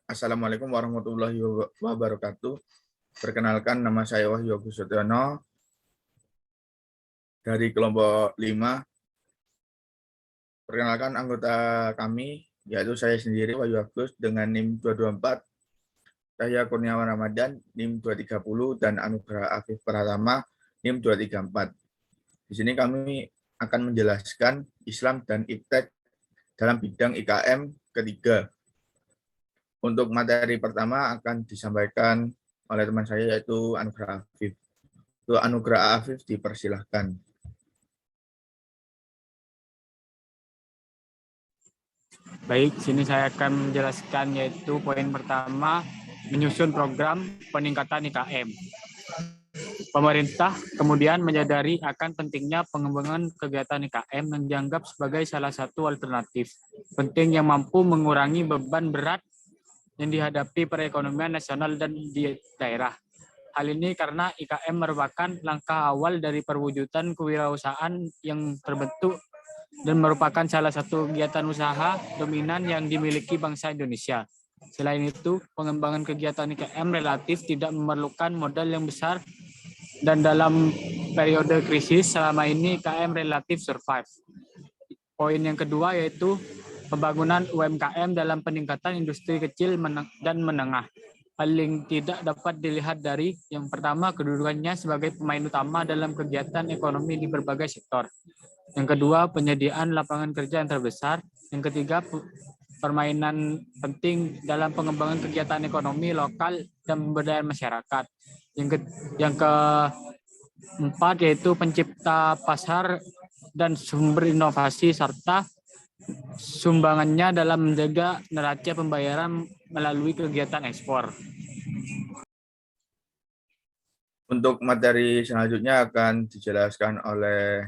Assalamualaikum warahmatullahi wabarakatuh. Perkenalkan, nama saya Wahyu Agus Sutyono dari kelompok 5. Perkenalkan anggota kami, yaitu saya sendiri Wahyu Agus dengan NIM 224, Cahya Kurniawan Ramadan NIM 230, dan Anugrah Afif Pratama NIM 234. Di sini kami akan menjelaskan Islam dan Iptek dalam bidang IKM ketiga. Untuk materi pertama akan disampaikan oleh teman saya, yaitu Anugrah Afif. Untuk Anugrah Afif, dipersilahkan. Baik, sini saya akan menjelaskan yaitu poin pertama, menyusun program peningkatan IKM. Pemerintah kemudian menyadari akan pentingnya pengembangan kegiatan IKM yang dianggap sebagai salah satu alternatif penting yang mampu mengurangi beban berat yang dihadapi perekonomian nasional dan di daerah. Hal ini karena IKM merupakan langkah awal dari perwujudan kewirausahaan yang terbentuk dan merupakan salah satu kegiatan usaha dominan yang dimiliki bangsa Indonesia. Selain itu, pengembangan kegiatan IKM relatif tidak memerlukan modal yang besar, dan dalam periode krisis selama ini IKM relatif survive. Poin yang kedua yaitu pembangunan UMKM dalam peningkatan industri kecil dan menengah. Paling tidak dapat dilihat dari yang pertama, kedudukannya sebagai pemain utama dalam kegiatan ekonomi di berbagai sektor. Yang kedua, penyediaan lapangan kerja yang terbesar. Yang ketiga, permainan penting dalam pengembangan kegiatan ekonomi lokal dan pemberdayaan masyarakat. Yang keempat yaitu pencipta pasar dan sumber inovasi serta sumbangannya dalam menjaga neraca pembayaran melalui kegiatan ekspor. Untuk materi selanjutnya akan dijelaskan oleh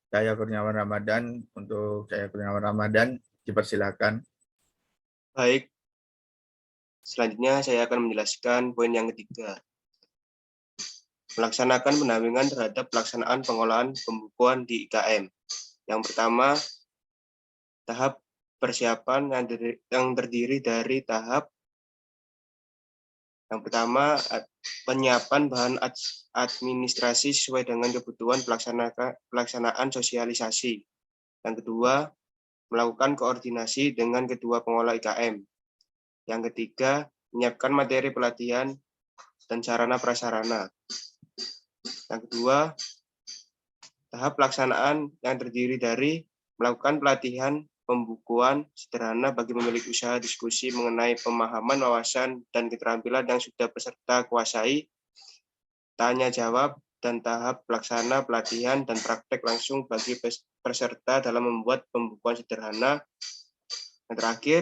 Cahya Kurniawan Ramadan. Untuk Cahya Kurniawan Ramadan, dipersilakan. Baik, selanjutnya saya akan menjelaskan poin yang ketiga. Melaksanakan pendampingan terhadap pelaksanaan pengolahan pembukuan di IKM. Yang pertama, tahap persiapan yang terdiri dari tahap yang pertama, penyiapan bahan administrasi sesuai dengan kebutuhan pelaksanaan sosialisasi. Yang kedua, melakukan koordinasi dengan kedua pengolah IKM. Yang ketiga, menyiapkan materi pelatihan dan sarana prasarana. Yang kedua, tahap pelaksanaan yang terdiri dari melakukan pelatihan pembukuan sederhana bagi pemilik usaha, diskusi mengenai pemahaman, wawasan, dan keterampilan yang sudah peserta kuasai, tanya jawab, dan tahap pelaksana pelatihan dan praktek langsung bagi peserta dalam membuat pembukuan sederhana. Yang terakhir,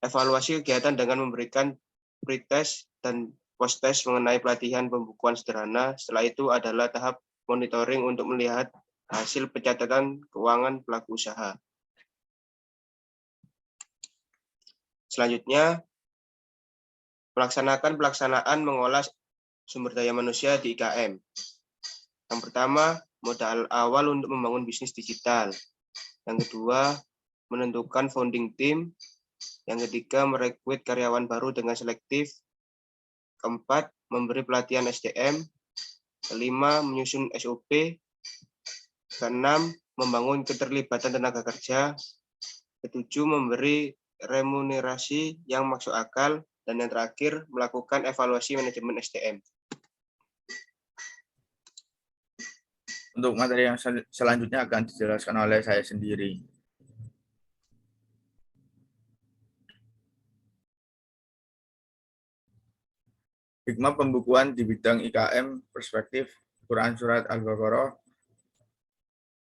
evaluasi kegiatan dengan memberikan pretest dan post-test mengenai pelatihan pembukuan sederhana. Setelah itu adalah tahap monitoring untuk melihat hasil pencatatan keuangan pelaku usaha. Selanjutnya, pelaksanaan mengolah sumber daya manusia di IKM. Yang pertama, modal awal untuk membangun bisnis digital. Yang kedua, menentukan founding team. Yang ketiga, merekrut karyawan baru dengan selektif. Keempat, memberi pelatihan SDM. Kelima, menyusun SOP. Keenam, membangun keterlibatan tenaga kerja. Ketujuh, memberi remunerasi yang masuk akal. Dan yang terakhir, melakukan evaluasi manajemen SDM. Untuk materi yang selanjutnya akan dijelaskan oleh saya sendiri. Hikmah pembukuan di bidang IKM perspektif Quran Surat Al-Baqarah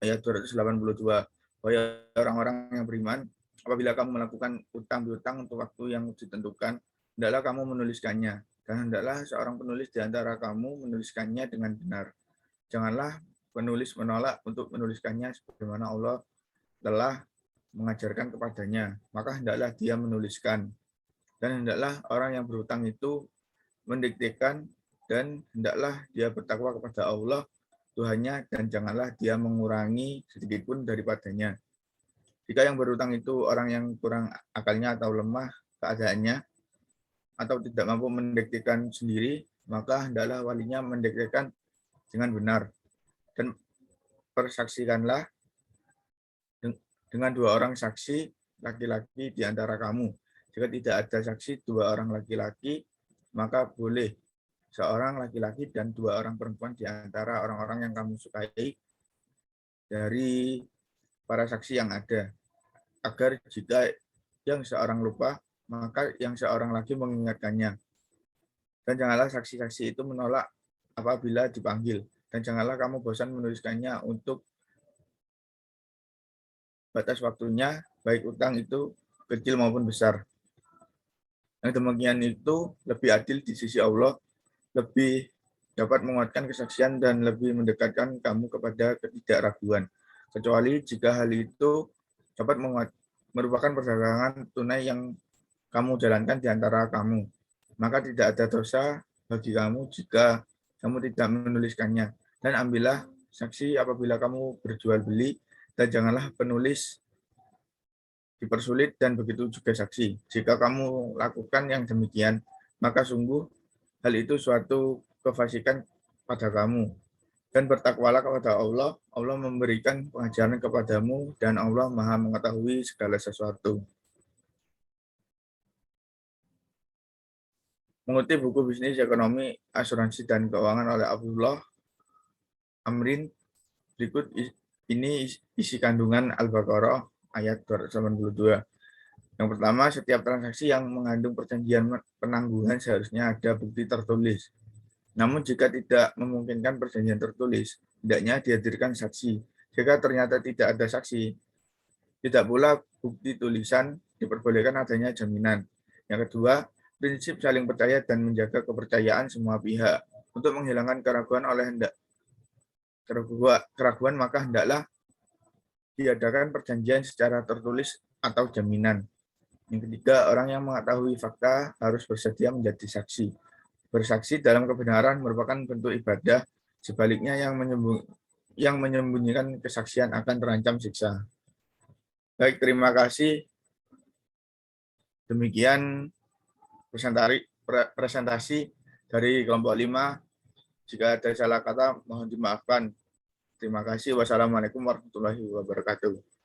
ayat 282. Wahai orang-orang yang beriman, apabila kamu melakukan utang piutang untuk waktu yang ditentukan, hendaklah kamu menuliskannya, dan hendaklah seorang penulis di antara kamu menuliskannya dengan benar. Janganlah penulis menolak untuk menuliskannya sebagaimana Allah telah mengajarkan kepadanya, maka hendaklah dia menuliskan. Dan hendaklah orang yang berhutang itu mendiktekan, dan hendaklah dia bertakwa kepada Allah Tuhannya, dan janganlah dia mengurangi sedikitpun daripadanya. Jika yang berutang itu orang yang kurang akalnya atau lemah keadaannya, atau tidak mampu mendiktekan sendiri, maka hendaklah walinya mendiktekan dengan benar. Dan persaksikanlah dengan 2 orang saksi laki-laki di antara kamu. Jika tidak ada saksi 2 orang laki-laki, maka boleh seorang laki-laki dan 2 orang perempuan di antara orang-orang yang kamu sukai dari para saksi yang ada. Agar jika yang seorang lupa, maka yang seorang lagi mengingatkannya. Dan janganlah saksi-saksi itu menolak apabila dipanggil. Dan janganlah kamu bosan menuliskannya untuk batas waktunya, baik utang itu kecil maupun besar. Yang demikian itu lebih adil di sisi Allah, lebih dapat menguatkan kesaksian dan lebih mendekatkan kamu kepada ketidakraguan. Kecuali jika hal itu dapat merupakan perdagangan tunai yang kamu jalankan di antara kamu. Maka tidak ada dosa bagi kamu jika kamu tidak menuliskannya. Dan ambillah saksi apabila kamu berjual beli, dan janganlah penulis dipersulit, dan begitu juga saksi. Jika kamu lakukan yang demikian, maka sungguh hal itu suatu kefasikan pada kamu. Dan bertakwalah kepada Allah, Allah memberikan pengajaran kepadamu, dan Allah Maha mengetahui segala sesuatu. Mengutip buku Bisnis Ekonomi, Asuransi, dan Keuangan oleh Abdullah Amrin, berikut ini isi kandungan Al-Baqarah ayat 282. Yang pertama, setiap transaksi yang mengandung perjanjian penangguhan seharusnya ada bukti tertulis. Namun jika tidak memungkinkan perjanjian tertulis, hendaknya dihadirkan saksi. Jika ternyata tidak ada saksi, tidak pula bukti tulisan, diperbolehkan adanya jaminan. Yang kedua, prinsip saling percaya dan menjaga kepercayaan semua pihak. Untuk menghilangkan keraguan, maka hendaklah diadakan perjanjian secara tertulis atau jaminan. Yang ketiga, orang yang mengetahui fakta harus bersedia menjadi saksi. Bersaksi dalam kebenaran merupakan bentuk ibadah, sebaliknya yang menyembunyikan kesaksian akan terancam siksa. Baik, terima kasih. Demikian presentasi dari kelompok 5. Jika ada salah kata, mohon dimaafkan. Terima kasih. Wassalamualaikum warahmatullahi wabarakatuh.